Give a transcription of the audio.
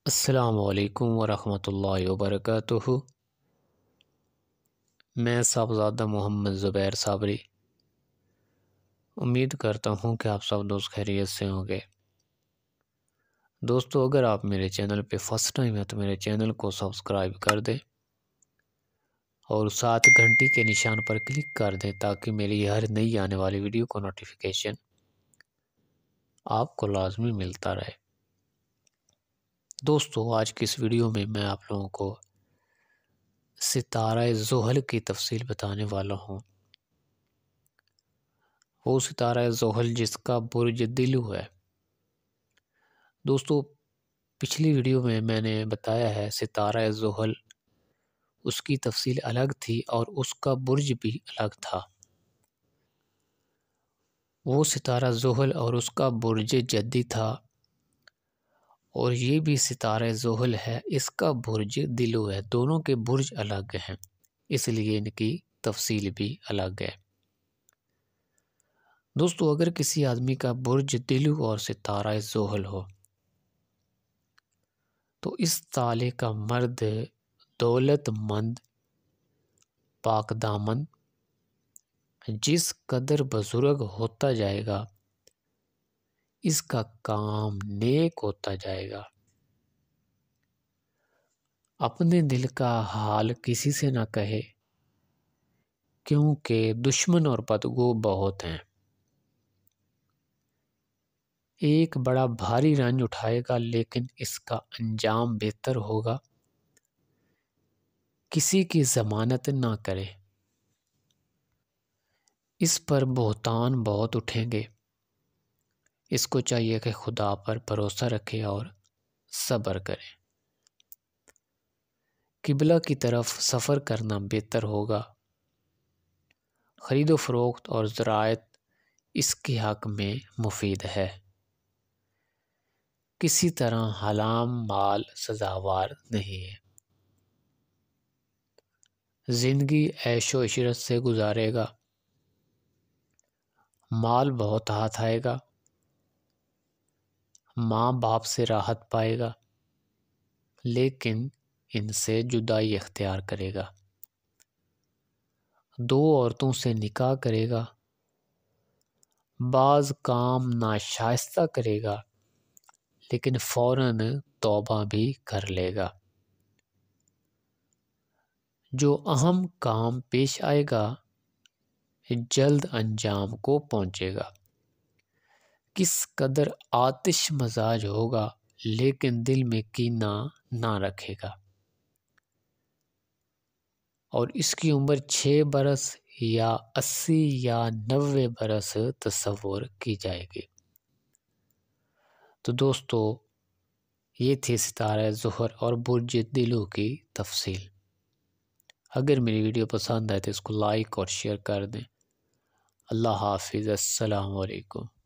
السلام علیکم ورحمۃ اللہ وبرکاتہ۔ میں صاحبزادہ محمد زبیر صابری امید کرتا ہوں کہ آپ سب دوست خیریت سے ہوں گے۔ دوستو، اگر آپ میرے چینل پہ فرسٹ ٹائم ہیں تو میرے چینل کو سبسکرائب کر دیں اور ساتھ گھنٹی کے نشان پر کلک کر دیں تاکہ میری ہر نئی آنے والی ویڈیو کو نوٹیفیکیشن آپ کو لازمی ملتا رہے۔ دوستو، آج کی اس ویڈیو میں آپ لوگوں کو ستارہ زحل کی تفصیل بتانے والا ہوں۔ وہ ستارہ زحل جس کا برج دلو ہے۔ دوستو، پچھلی ویڈیو میں نے بتایا ہے ستارہ زحل اس کی تفصیل الگ تھی اور اس کا برج بھی الگ تھا۔ وہ ستارہ زحل اور اس کا برج جدی تھا، اور یہ بھی ستارہ زحل ہے، اس کا برج دلو ہے۔ دونوں کے برج الگ ہیں، اس لیے ان کی تفصیل بھی الگ ہے۔ دوستو، اگر کسی آدمی کا برج دلو اور ستارہ زحل ہو تو اس تالے کا مرد دولت مند، پاک دامن، جس قدر بزرگ ہوتا جائے گا اس کا کام نیک ہوتا جائے گا۔ اپنے دل کا حال کسی سے نہ کہے، کیونکہ دشمن اور بدگو بہت ہیں۔ ایک بڑا بھاری رنج اٹھائے گا لیکن اس کا انجام بہتر ہوگا۔ کسی کی ضمانت نہ کرے، اس پر بہتان بہت اٹھیں گے۔ اس کو چاہیے کہ خدا پر بھروسہ رکھے اور صبر کرے۔ قبلہ کی طرف سفر کرنا بہتر ہوگا۔ خرید و فروخت اور زراعت اس کے حق میں مفید ہے۔ کسی طرح حرام مال سزاوار نہیں ہے۔ زندگی عیش و عشرت سے گزارے گا۔ مال بہت ہاتھ آئے گا۔ ماں باپ سے راحت پائے گا، لیکن ان سے جدائی اختیار کرے گا۔ دو عورتوں سے نکاح کرے گا۔ بعض کام ناشائستہ کرے گا، لیکن فوراً توبہ بھی کر لے گا۔ جو اہم کام پیش آئے گا جلد انجام کو پہنچے گا۔ کس قدر آتش مزاج ہوگا لیکن دل میں کینہ نہ رکھے گا، اور اس کی عمر 6 برس یا 80 یا 90 برس تصور کی جائے گی۔ تو دوستو، یہ تھی ستارہ زحل اور برج دلو کی تفصیل۔ اگر میری ویڈیو پسند آئے تو اس کو لائک اور شیئر کر دیں۔ اللہ حافظ۔ السلام علیکم۔